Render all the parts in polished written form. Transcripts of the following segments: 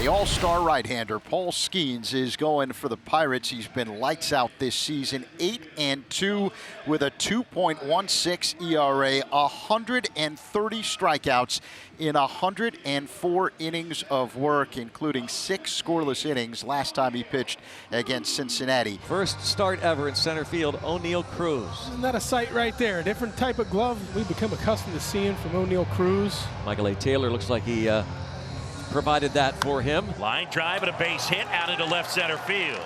The all-star right-hander Paul Skeens is going for the Pirates. He's been lights out this season, 8-2 with a 2.16 ERA, 130 strikeouts in 104 innings of work, including 6 scoreless innings last time he pitched against Cincinnati. First start ever in center field, O'Neal Cruz. Isn't that a sight right there? A different type of glove we've become accustomed to seeing from O'Neal Cruz. Michael A. Taylor looks like he provided that for him. Line drive and a base hit out into left center field.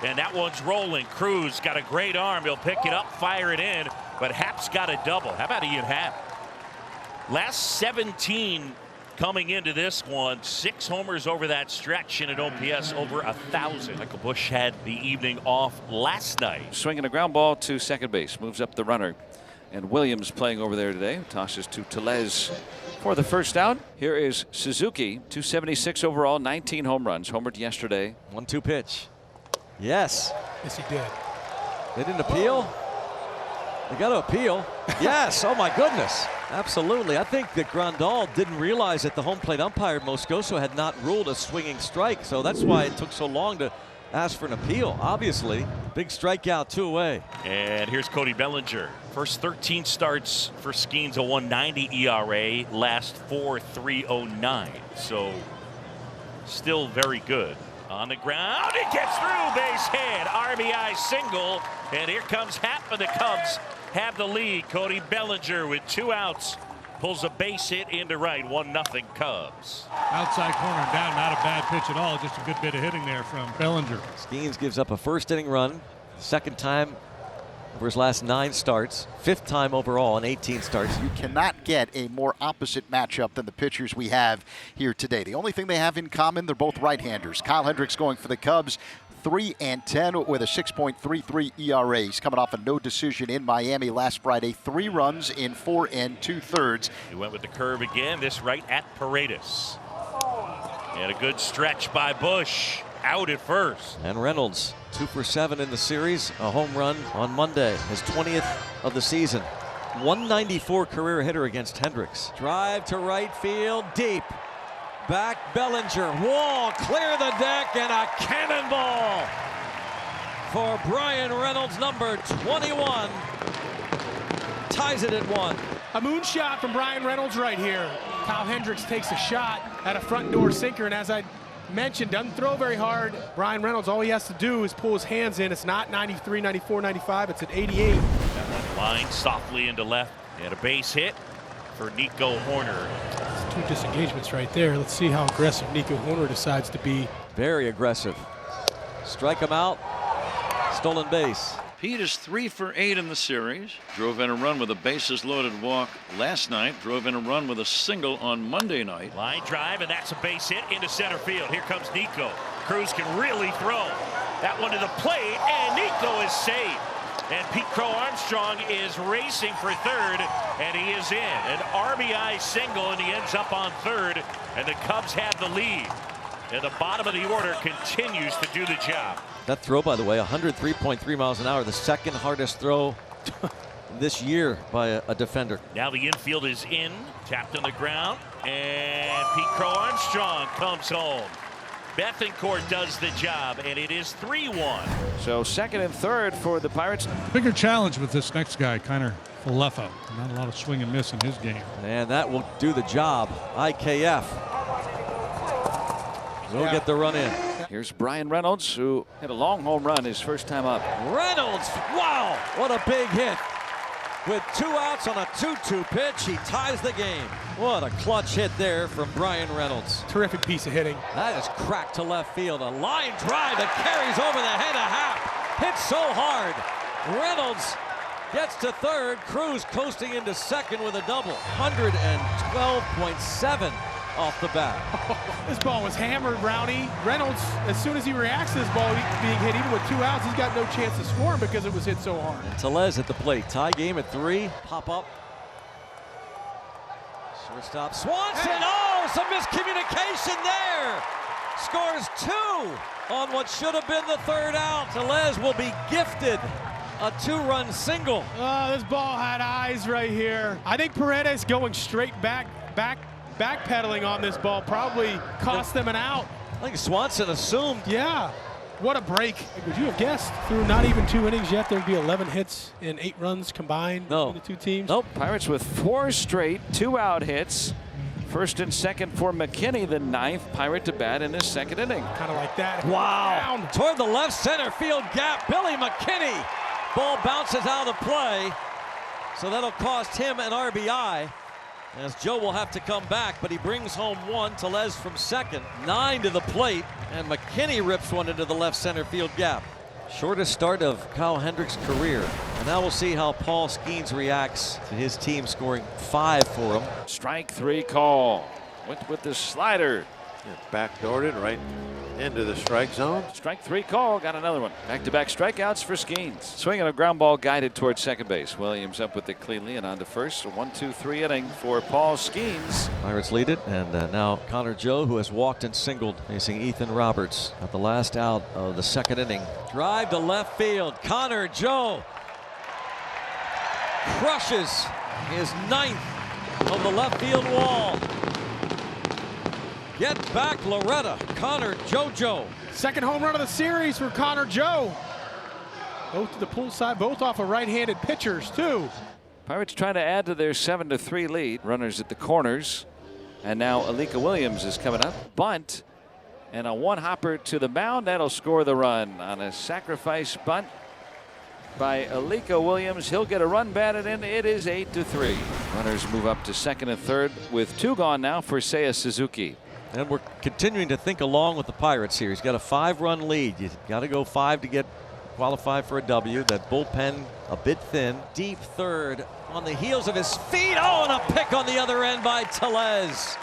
And that one's rolling. Cruz got a great arm. He'll pick it up, fire it in, but Happ's got a double. How about Ian Happ? Last 17 coming into this one, 6 homers over that stretch and an OPS over 1,000. Michael Busch had the evening off last night. Swinging a ground ball to second base, moves up the runner. And Williams playing over there today. Tosses to Tellez for the first out. Here is Suzuki, 276 overall, 19 home runs. Homered yesterday. 1-2 pitch. Yes. Yes, he did. They didn't appeal? They got to appeal. Yes. Oh, my goodness. Absolutely. I think that Grandal didn't realize that the home plate umpire, Moscoso, had not ruled a swinging strike. So that's why it took so long to ask for an appeal. Obviously, big strikeout, 2 away. And here's Cody Bellinger. First 13 starts for Skeens, a 1.90 ERA. Last 4, 3.09. So still very good. On the ground, it gets through, base hit, RBI single, and here comes Happ, and the Cubs have the lead. Cody Bellinger with 2 outs pulls a base hit into right, 1-0 Cubs. Outside corner down, not a bad pitch at all, just a good bit of hitting there from Bellinger. Skeens gives up a first inning run, second time over his last 9 starts, 5th time overall in 18 starts. You cannot get a more opposite matchup than the pitchers we have here today. The only thing they have in common, they're both right-handers. Kyle Hendricks going for the Cubs, 3-10 with a 6.33 ERA. He's coming off a no decision in Miami last Friday. 3 runs in 4 2/3. He went with the curve again, this right at Paredes. And a good stretch by Busch. Out at first. And Reynolds, 2 for 7 in the series, a home run on Monday, his 20th of the season. 194 career hitter against Hendricks. Drive to right field, deep. Back Bellinger, wall, clear the deck, and a cannonball for Brian Reynolds, number 21. Ties it at 1. A moonshot from Brian Reynolds right here. Kyle Hendricks takes a shot at a front door sinker, and as I mentioned, doesn't throw very hard. Brian Reynolds, all he has to do is pull his hands in. It's not 93, 94, 95, it's at 88. That one line softly into left, and a base hit for Nico Horner. It's 2 disengagements right there. Let's see how aggressive Nico Horner decides to be. Very aggressive. Strike him out. Stolen base. Pete is 3 for 8 in the series. Drove in a run with a bases loaded walk last night. Drove in a run with a single on Monday night. Line drive, and that's a base hit into center field. Here comes Nico. Cruz can really throw. That one to the plate, and Nico is saved. And Pete Crow Armstrong is racing for third, and he is in. An RBI single, and he ends up on third, and the Cubs have the lead. And the bottom of the order continues to do the job. That throw, by the way, 103.3 miles an hour, the second hardest throw this year by a defender. Now the infield is in, tapped on the ground, and Pete Crow Armstrong comes home. Bethancourt does the job, and it is 3-1. So second and third for the Pirates. Bigger challenge with this next guy, Connor Falefa. Not a lot of swing and miss in his game. And that will do the job. IKF will get the run in. Here's Brian Reynolds, who hit a long home run his first time up. Reynolds, wow, what a big hit. With 2 outs on a 2-2 pitch, he ties the game. What a clutch hit there from Brian Reynolds. Terrific piece of hitting. That is cracked to left field. A line drive that carries over the head of Happ. Hit so hard. Reynolds gets to third. Cruz coasting into second with a double. 112.7 off the bat. This ball was hammered, Brownie. Reynolds, as soon as he reacts to this ball being hit, even with 2 outs, he's got no chance to score because it was hit so hard. And Tellez at the plate. Tie game at 3. Pop up. Shortstop Swanson. Oh, some miscommunication there. Scores 2 on what should have been the 3rd out. Tellez will be gifted a 2-run single. Oh, this ball had eyes right here. I think Paredes going straight backpedaling on this ball probably cost them an out. I think Swanson assumed. Yeah. What a break. Would you have guessed through not even 2 innings yet there'd be 11 hits and 8 runs combined between the two teams? Nope. Pirates with 4 straight 2-out hits. First and second for McKinney, the 9th Pirate to bat in his second inning. Kind of like that. Wow. Down. Toward the left center field gap, Billy McKinney. Ball bounces out of the play. So that'll cost him an RBI. As Joe will have to come back, but he brings home 1. Tellez from second. 9 to the plate, and McKinney rips one into the left center field gap. Shortest start of Kyle Hendricks' career. And now we'll see how Paul Skeens reacts to his team scoring 5 for him. Strike 3 call. Went with the slider. Backdoored it right into the strike zone. Strike 3 call. Got another one. Back-to-back strikeouts for Skeens. Swinging a ground ball guided towards second base. Williams up with it cleanly and on to first. A 1-2-3 inning for Paul Skeens. Pirates lead it, and now Connor Joe, who has walked and singled, facing Ethan Roberts at the last out of the second inning. Drive to left field. Connor Joe crushes his 9th of the left field wall. Get back, Loretta. Connor JoJo. Second home run of the series for Connor Joe. Both to the pull side, both off of right-handed pitchers, too. Pirates trying to add to their 7-3 lead. Runners at the corners. And now Alika Williams is coming up. Bunt. And a one-hopper to the mound. That'll score the run on a sacrifice bunt by Alika Williams. He'll get a run batted in. It is 8-3. Runners move up to second and third with 2 gone now for Seiya Suzuki. And we're continuing to think along with the Pirates here. He's got a 5-run lead. You got to go 5 to get qualified for a W. That bullpen a bit thin. Deep third on the heels of his feet. Oh, and a pick on the other end by Tellez.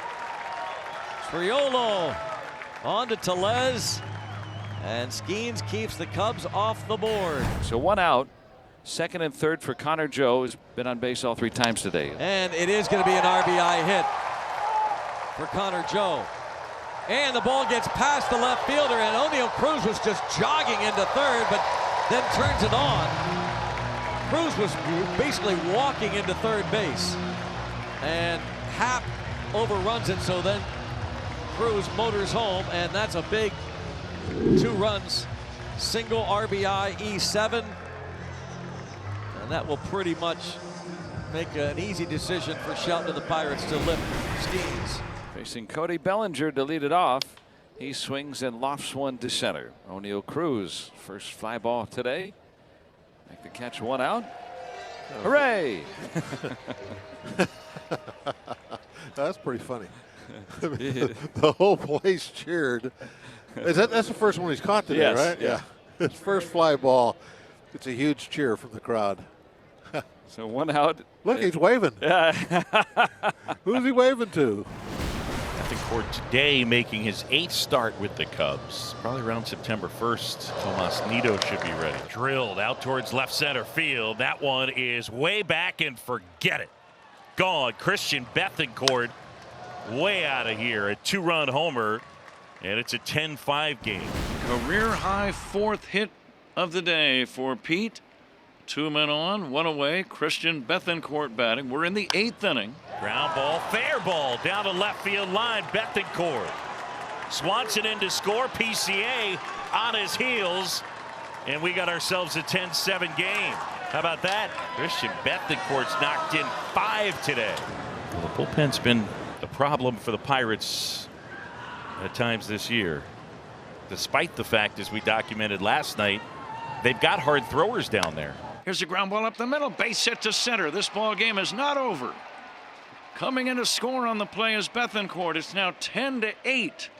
Triolo on to Tellez. And Skeens keeps the Cubs off the board. So 1 out. Second and third for Connor Joe. Has been on base all 3 times today. And it is going to be an RBI hit for Connor Joe. And the ball gets past the left fielder, and O'Neill Cruz was just jogging into third, but then turns it on. Cruz was basically walking into third base. And Happ overruns it, so then Cruz motors home, and that's a big 2 runs. Single RBI, E7. And that will pretty much make an easy decision for Shelton and the Pirates to lift Skeens. Facing Cody Bellinger to lead it off. He swings and lofts one to center. O'Neill Cruz, first fly ball today. Make the catch, 1 out. Hooray! That's pretty funny. The whole place cheered. That's the first one he's caught today, Yes, right? yeah. His first fly ball. It's a huge cheer from the crowd. So 1 out. Look, he's waving. Yeah. Who's he waving to? Bethancourt today making his 8th start with the Cubs. Probably around September 1st. Tomas Nido should be ready. Drilled out towards left center field. That one is way back and forget it. Gone. Christian Bethancourt way out of here. A 2-run homer. And it's a 10-5 game. Career high 4th hit of the day for Pete. 2 men on, 1 away. Christian Bethancourt batting. We're in the 8th inning. Ground ball, fair ball down the left field line. Bethancourt. Swanson in to score. PCA on his heels. And we got ourselves a 10-7 game. How about that? Christian Bethancourt's knocked in 5 today. Well, the bullpen's been a problem for the Pirates at times this year. Despite the fact, as we documented last night, they've got hard throwers down there. Here's a ground ball up the middle. Base hit to center. This ball game is not over. Coming in to score on the play is Bethancourt. It's now 10-8.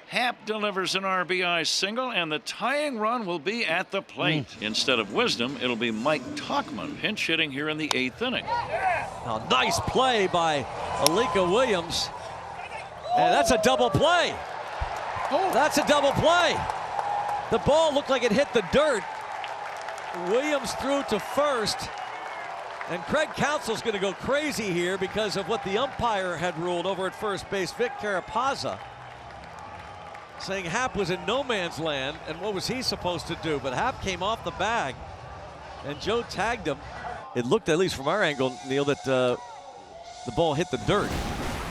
Happ delivers an RBI single, and the tying run will be at the plate. Instead of Wisdom, it'll be Mike Tauchman pinch hitting here in the 8th inning. A nice play by Alika Williams. And that's a double play. Oh, that's a double play. The ball looked like it hit the dirt. Williams threw to first. And Craig Counsell's going to go crazy here because of what the umpire had ruled over at first base, Vic Carapazza, saying Happ was in no man's land, and what was he supposed to do? But Happ came off the bag, and Joe tagged him. It looked, at least from our angle, Neil, that the ball hit the dirt.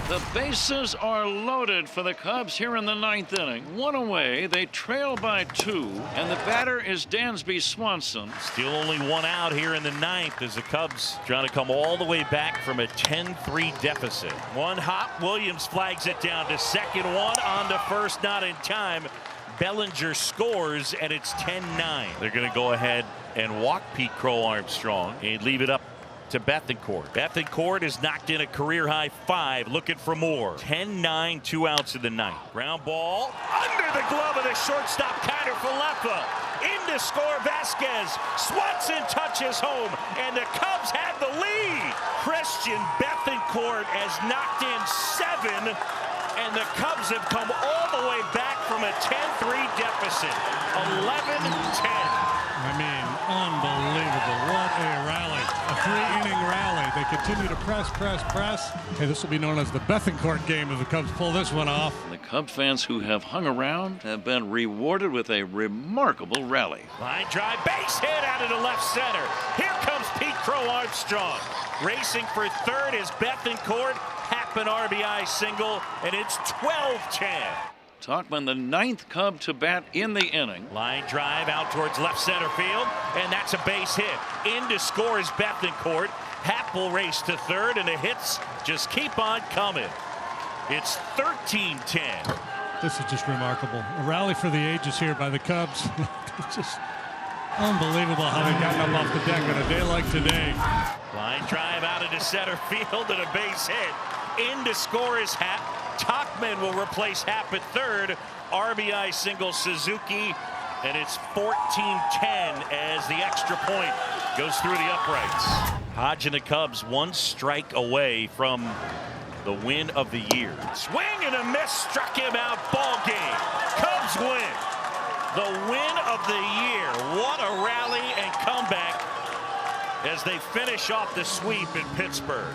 The bases are loaded for the Cubs here in the 9th inning. One away, they trail by 2, and the batter is Dansby Swanson. Still only one out here in the 9th as the Cubs trying to come all the way back from a 10-3 deficit. One hop, Williams flags it down to second, one on to first, not in time. Bellinger scores, and it's 10-9. They're going to go ahead and walk Pete Crow Armstrong and leave it up to Bethancourt. Bethancourt has knocked in a career-high 5, looking for more. 10-9, 2 outs in the 9th. Ground ball under the glove of the shortstop, Kiner Falefa. In to score Vasquez. Swanson touches home, and the Cubs have the lead. Christian Bethancourt has knocked in 7, and the Cubs have come all the way back from a 10-3 deficit. 11-10. I mean, unbelievable. What a rally. A 3-inning rally. They continue to press. Hey, this will be known as the Bethancourt game as the Cubs pull this one off. The Cub fans who have hung around have been rewarded with a remarkable rally. Line drive, base hit out of the left center. Here comes Pete Crow Armstrong. Racing for third is Bethancourt. An RBI single, and it's 12-10. Tauchman, the 9th Cub to bat in the inning. Line drive out towards left center field, and that's a base hit. In to score is Bethancourt. Happ will race to third, and the hits just keep on coming. It's 13-10. This is just remarkable. A rally for the ages here by the Cubs. It's just unbelievable how they've gotten up off the deck on a day like today. Line drive out into center field and a base hit. In to score is Happ. Tauchman will replace Happ at third. RBI single Suzuki, and it's 14-10 as the extra point goes through the uprights. Hodge and the Cubs 1 strike away from the win of the year. Swing and a miss, struck him out. Ball game. Cubs win. The win of the year. What a rally and comeback as they finish off the sweep in Pittsburgh.